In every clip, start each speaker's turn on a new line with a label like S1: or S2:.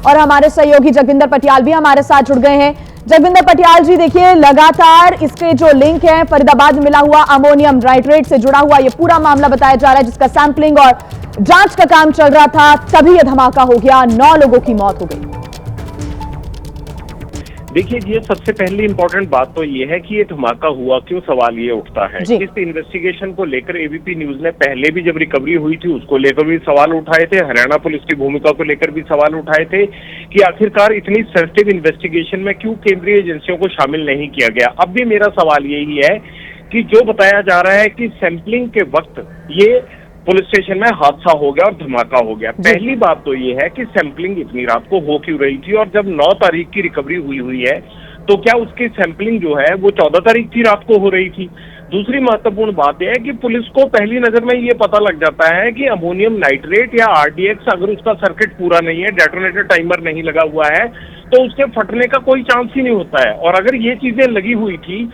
S1: और हमारे सहयोगी जगविंदर पटियाल भी हमारे साथ जुड़ गए हैं। जगविंदर पटियाल जी, देखिए लगातार इसके जो लिंक है फरीदाबाद में मिला हुआ अमोनियम नाइट्रेट से जुड़ा हुआ ये पूरा मामला बताया जा रहा है, जिसका सैंपलिंग और जांच का काम चल रहा था, तभी यह धमाका हो गया, 9 लोगों की मौत हो गई।
S2: देखिए, ये सबसे पहली इंपॉर्टेंट बात तो ये है कि ये धमाका हुआ क्यों, सवाल ये उठता है। इस इन्वेस्टिगेशन को लेकर एबीपी न्यूज ने पहले भी जब रिकवरी हुई थी उसको लेकर भी सवाल उठाए थे, हरियाणा पुलिस की भूमिका को लेकर भी सवाल उठाए थे कि आखिरकार इतनी सेंसिटिव इन्वेस्टिगेशन में क्यों केंद्रीय एजेंसियों को शामिल नहीं किया गया। अब भी मेरा सवाल यही है कि जो बताया जा रहा है कि सैंपलिंग के वक्त ये पुलिस स्टेशन में हादसा हो गया और धमाका हो गया। पहली बात तो ये है कि सैंपलिंग इतनी रात को हो क्यों रही थी, और जब 9 तारीख की रिकवरी हुई है तो क्या उसकी सैंपलिंग जो है वो 14 तारीख की रात को हो रही थी। दूसरी महत्वपूर्ण बात यह है कि पुलिस को पहली नजर में ये पता लग जाता है कि अमोनियम नाइट्रेट या आरडीएक्स अगर उसका सर्किट पूरा नहीं है, डेटोनेटर टाइमर नहीं लगा हुआ है, तो उसके फटने का कोई चांस ही नहीं होता है। और अगर ये चीजें लगी हुई थी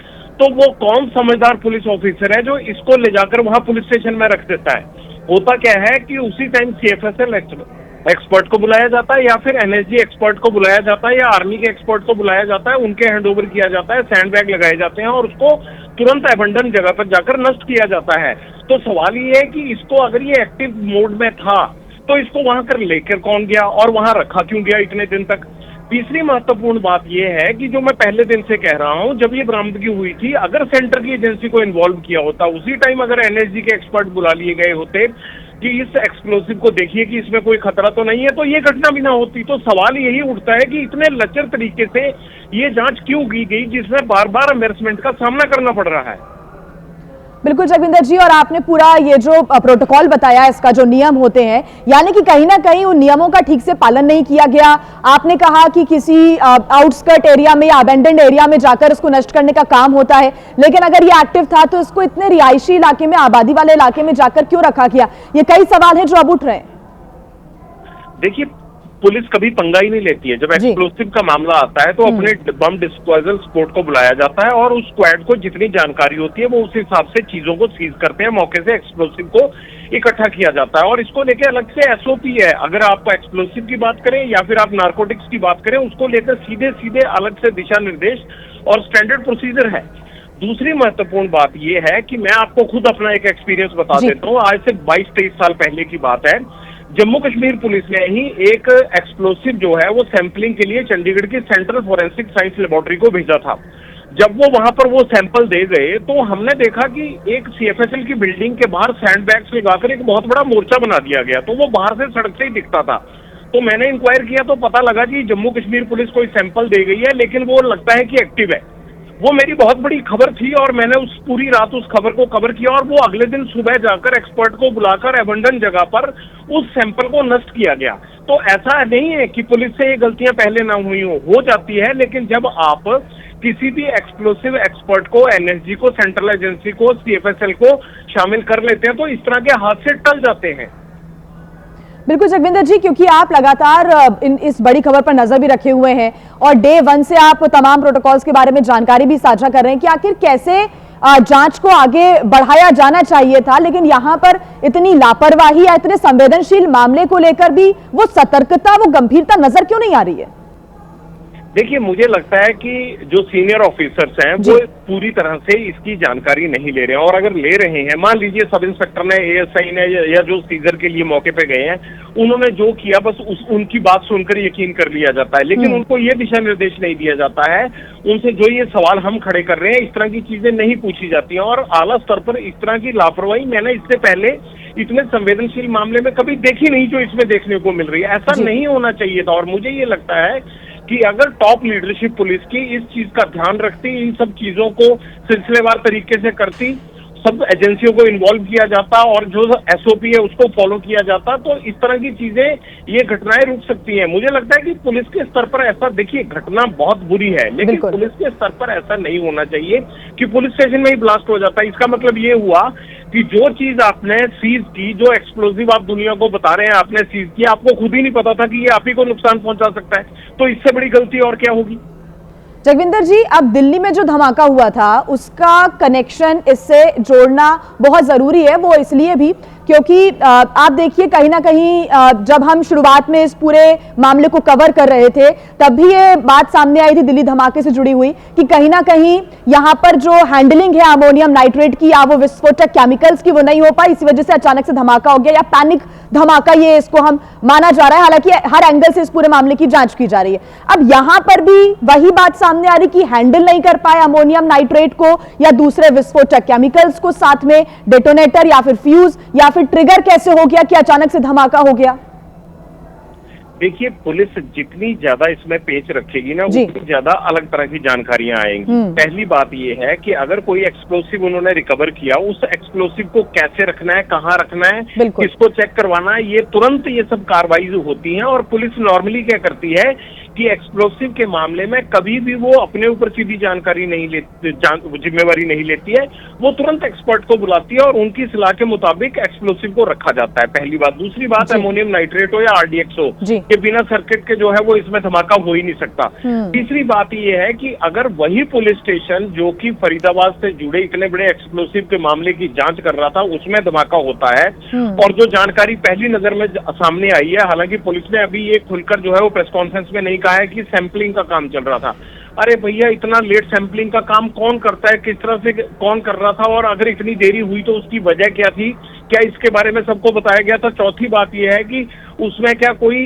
S2: तो वो कौन समझदार पुलिस ऑफिसर है जो इसको ले जाकर वहां पुलिस स्टेशन में रख देता है। होता क्या है कि उसी टाइम सीएफएसएल एक्सपर्ट को बुलाया जाता है या फिर एनएसजी एक्सपर्ट को बुलाया जाता है या आर्मी के एक्सपर्ट को बुलाया जाता है, उनके हैंडओवर किया जाता है, सैंडबैग लगाए जाते हैं और उसको तुरंत एबंडन जगह पर जाकर नष्ट किया जाता है। तो सवाल ये है कि इसको अगर ये एक्टिव मोड में था तो इसको वहां कर लेकर कौन गया और वहां रखा क्यों गया इतने दिन तक। तीसरी महत्वपूर्ण बात यह है कि जो मैं पहले दिन से कह रहा हूं, जब ये बरामदगी हुई थी, अगर सेंटर की एजेंसी को इन्वॉल्व किया होता, उसी टाइम अगर एनएसजी के एक्सपर्ट बुला लिए गए होते कि इस एक्सप्लोसिव को देखिए कि इसमें कोई खतरा तो नहीं है, तो ये घटना भी ना होती। तो सवाल यही उठता है कि इतने लचर तरीके से ये जांच क्यों की गई जिसमें बार बार एम्बैरेसमेंट का सामना करना पड़ रहा है।
S1: बिल्कुल जगविंदर जी, और आपने पूरा ये जो प्रोटोकॉल बताया, इसका जो नियम होते हैं, यानी कि कहीं ना कहीं उन नियमों का ठीक से पालन नहीं किया गया। आपने कहा कि किसी आउटस्कर्ट एरिया में या अबेंडेंड एरिया में जाकर इसको नष्ट करने का काम होता है, लेकिन अगर ये एक्टिव था तो इसको इतने रिहायशी इलाके में, आबादी वाले इलाके में जाकर क्यों रखा गया? ये कई सवाल हैं जो अब उठ रहे हैं।
S2: देखिए, पुलिस कभी पंगा ही नहीं लेती है। जब एक्सप्लोसिव का मामला आता है तो अपने बम डिस्पोजल स्क्वाड को बुलाया जाता है और उस स्क्वाड को जितनी जानकारी होती है वो उस हिसाब से चीजों को सीज करते हैं, मौके से एक्सप्लोसिव को इकट्ठा किया जाता है और इसको लेकर अलग से एसओपी है। अगर आप एक्सप्लोसिव की बात करें या फिर आप नारकोटिक्स की बात करें, उसको लेकर सीधे सीधे अलग से दिशा निर्देश और स्टैंडर्ड प्रोसीजर है। दूसरी महत्वपूर्ण बात यह है कि मैं आपको खुद अपना एक एक्सपीरियंस बता देता हूँ। आज से 22-23 साल पहले की बात है। जम्मू कश्मीर पुलिस ने ही एक एक्सप्लोसिव जो है वो सैंपलिंग के लिए चंडीगढ़ की सेंट्रल फॉरेंसिक साइंस लेबोरेटरी को भेजा था। जब वो वहां पर वो सैंपल दे गए तो हमने देखा कि एक सीएफएसएल की बिल्डिंग के बाहर सैंडबैग्स लगाकर एक बहुत बड़ा मोर्चा बना दिया गया, तो वो बाहर से सड़क से ही दिखता था। तो मैंने इंक्वायर किया तो पता लगा कि जम्मू कश्मीर पुलिस कोई सैंपल दे गई है, लेकिन वो लगता है कि एक्टिव है। वो मेरी बहुत बड़ी खबर थी और मैंने उस पूरी रात उस खबर को कवर किया और वो अगले दिन सुबह जाकर एक्सपर्ट को बुलाकर एबंडन जगह पर उस सैंपल को नष्ट किया गया। तो ऐसा नहीं है कि पुलिस से ये गलतियां पहले ना हुई हो जाती है, लेकिन जब आप किसी भी एक्सप्लोसिव एक्सपर्ट को, एनएसजी को, सेंट्रल एजेंसी को, सीएफएसएल को शामिल कर लेते हैं तो इस तरह के हादसे टल जाते हैं।
S1: बिल्कुल जगविंदर जी, क्योंकि आप लगातार इस बड़ी खबर पर नजर भी रखे हुए हैं और डे 1 से आप तमाम प्रोटोकॉल्स के बारे में जानकारी भी साझा कर रहे हैं कि आखिर कैसे जांच को आगे बढ़ाया जाना चाहिए था, लेकिन यहाँ पर इतनी लापरवाही या इतने संवेदनशील मामले को लेकर भी वो सतर्कता, वो गंभीरता नजर क्यों नहीं आ रही है?
S2: देखिए, मुझे लगता है कि जो सीनियर ऑफिसर्स हैं वो पूरी तरह से इसकी जानकारी नहीं ले रहे हैं, और अगर ले रहे हैं, मान लीजिए सब इंस्पेक्टर ने, एएसआई ने या जो सीजर के लिए मौके पे गए हैं, उन्होंने जो किया बस उनकी बात सुनकर यकीन कर लिया जाता है, लेकिन उनको ये दिशा निर्देश नहीं दिया जाता है। उनसे जो ये सवाल हम खड़े कर रहे हैं, इस तरह की चीजें नहीं पूछी जाती हैं और आला स्तर पर इस तरह की लापरवाही मैंने इससे पहले इतने संवेदनशील मामले में कभी देखी नहीं जो इसमें देखने को मिल रही है। ऐसा नहीं होना चाहिए था और मुझे ये लगता है कि अगर टॉप लीडरशिप पुलिस की इस चीज का ध्यान रखती, इन सब चीजों को सिलसिलेवार तरीके से करती, सब एजेंसियों को इन्वॉल्व किया जाता और जो एसओपी है उसको फॉलो किया जाता, तो इस तरह की चीजें, ये घटनाएं रुक सकती हैं। मुझे लगता है कि पुलिस के स्तर पर ऐसा, देखिए घटना बहुत बुरी है, लेकिन पुलिस के स्तर पर ऐसा नहीं होना चाहिए कि पुलिस स्टेशन में ही ब्लास्ट हो जाता है। इसका मतलब ये हुआ कि जो चीज आपने सीज की, जो एक्सप्लोसिव आप दुनिया को बता रहे हैं आपने सीज की, आपको खुद ही नहीं पता था कि ये आप ही को नुकसान पहुंचा सकता है, तो इससे बड़ी गलती और क्या होगी।
S1: जगविंदर जी, अब दिल्ली में जो धमाका हुआ था उसका कनेक्शन इससे जोड़ना बहुत जरूरी है, वो इसलिए भी क्योंकि आप देखिए कहीं ना कहीं जब हम शुरुआत में इस पूरे मामले को कवर कर रहे थे तब भी ये बात सामने आई थी दिल्ली धमाके से जुड़ी हुई कि कहीं ना कहीं यहां पर जो हैंडलिंग है अमोनियम नाइट्रेट की या वो विस्फोटक केमिकल्स की वो नहीं हो पाई, इसी वजह से अचानक से धमाका हो गया या पैनिक धमाका ये इसको हम माना जा रहा है। हालांकि हर एंगल से इस पूरे मामले की जांच की जा रही है। अब यहां पर भी वही बात सामने आ रही कि हैंडल नहीं कर पाए अमोनियम नाइट्रेट को या दूसरे विस्फोटक केमिकल्स को, साथ में डेटोनेटर या फिर फ्यूज या फिर ट्रिगर कैसे हो गया कि अचानक से धमाका हो गया?
S2: देखिए, पुलिस जितनी ज्यादा इसमें पेच रखेगी ना उतनी ज्यादा अलग तरह की जानकारियां आएंगी। पहली बात ये है कि अगर कोई एक्सप्लोसिव उन्होंने रिकवर किया, उस एक्सप्लोसिव को कैसे रखना है, कहाँ रखना है, किसको चेक करवाना है, ये तुरंत ये सब कार्रवाई होती है। और पुलिस नॉर्मली क्या करती है कि एक्सप्लोसिव के मामले में कभी भी वो अपने ऊपर सीधी जानकारी नहीं लेती, जिम्मेवारी नहीं लेती है। वो तुरंत एक्सपर्ट को बुलाती है और उनकी सलाह के मुताबिक एक्सप्लोसिव को रखा जाता है, पहली बात। दूसरी बात, अमोनियम नाइट्रेट हो या आरडीएक्स हो, के बिना सर्किट के जो है वो इसमें धमाका हो ही नहीं सकता। तीसरी बात ये है कि अगर वही पुलिस स्टेशन जो कि फरीदाबाद से जुड़े इतने बड़े एक्सप्लोसिव के मामले की जांच कर रहा था, उसमें धमाका होता है और जो जानकारी पहली नजर में सामने आई है, हालांकि पुलिस ने अभी ये खुलकर जो है वो प्रेस कॉन्फ्रेंस में नहीं कहा है कि सैंपलिंग का काम चल रहा था। अरे भैया, इतना लेट सैंपलिंग का काम कौन करता है, किस तरह से कौन कर रहा था, और अगर इतनी देरी हुई तो उसकी वजह क्या थी, क्या इसके बारे में सबको बताया गया था? चौथी बात यह है कि उसमें क्या कोई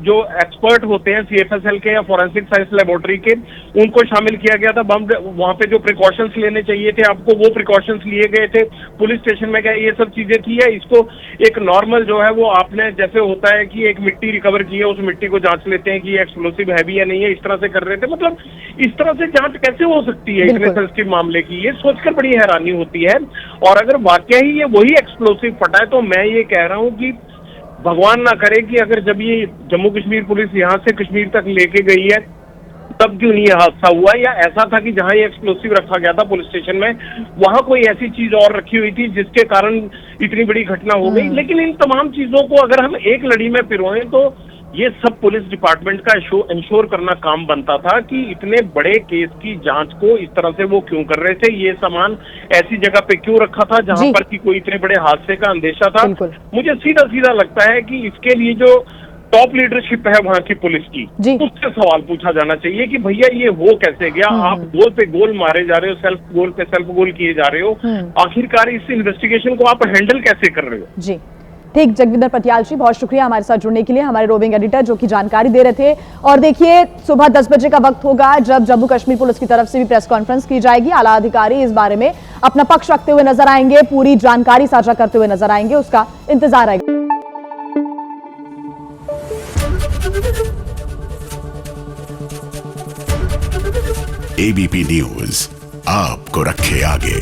S2: जो एक्सपर्ट होते हैं सीएफएसएल के या फोरेंसिक साइंस लेबोरेटरी के, उनको शामिल किया गया था? बम वहां पे जो प्रिकॉशंस लेने चाहिए थे आपको, वो प्रिकॉशंस लिए गए थे? पुलिस स्टेशन में क्या ये सब चीजें थी? या इसको एक नॉर्मल जो है वो आपने जैसे होता है कि एक मिट्टी रिकवर की है, उस मिट्टी को जांच लेते हैं कि एक्सप्लोसिव है भी या नहीं है, इस तरह से कर रहे थे? मतलब इस तरह से जांच कैसे हो सकती है इतने सेंसिटिव मामले की? ये सोचकर बड़ी हैरानी होती है। और अगर वाकई ही ये वही एक्सप्लोसिव फटा है तो मैं ये कह रहा हूँ कि भगवान ना करे कि अगर जब ये जम्मू कश्मीर पुलिस यहाँ से कश्मीर तक लेके गई है तब क्यों नहीं हादसा हुआ, या ऐसा था कि जहां ये एक्सप्लोसिव रखा गया था पुलिस स्टेशन में वहां कोई ऐसी चीज और रखी हुई थी जिसके कारण इतनी बड़ी घटना हो गई। लेकिन इन तमाम चीजों को अगर हम एक लड़ी में पिरोएं तो ये सब पुलिस डिपार्टमेंट का इंश्योर करना काम बनता था कि इतने बड़े केस की जांच को इस तरह से वो क्यों कर रहे थे, ये सामान ऐसी जगह पे क्यों रखा था जहां पर कि कोई इतने बड़े हादसे का अंदेशा था। मुझे सीधा सीधा लगता है कि इसके लिए जो टॉप लीडरशिप है वहां की पुलिस की, उससे सवाल पूछा जाना चाहिए कि भैया ये हो कैसे गया? आप गोल पे गोल मारे जा रहे हो, सेल्फ गोल पे सेल्फ गोल किए जा रहे हो, आखिरकार इस इन्वेस्टिगेशन को आप हैंडल कैसे कर रहे हो?
S1: जी ठीक, जगविंदर पटियाल जी बहुत शुक्रिया हमारे साथ जुड़ने के लिए, हमारे रोविंग एडिटर जो कि जानकारी दे रहे थे। और देखिए सुबह 10 बजे का वक्त होगा जब जम्मू कश्मीर पुलिस की तरफ से भी प्रेस कॉन्फ्रेंस की जाएगी। आला अधिकारी इस बारे में अपना पक्ष रखते हुए नजर आएंगे, पूरी जानकारी साझा करते हुए नजर आएंगे, उसका इंतजार है।
S3: एबीपी न्यूज आपको रखे आगे।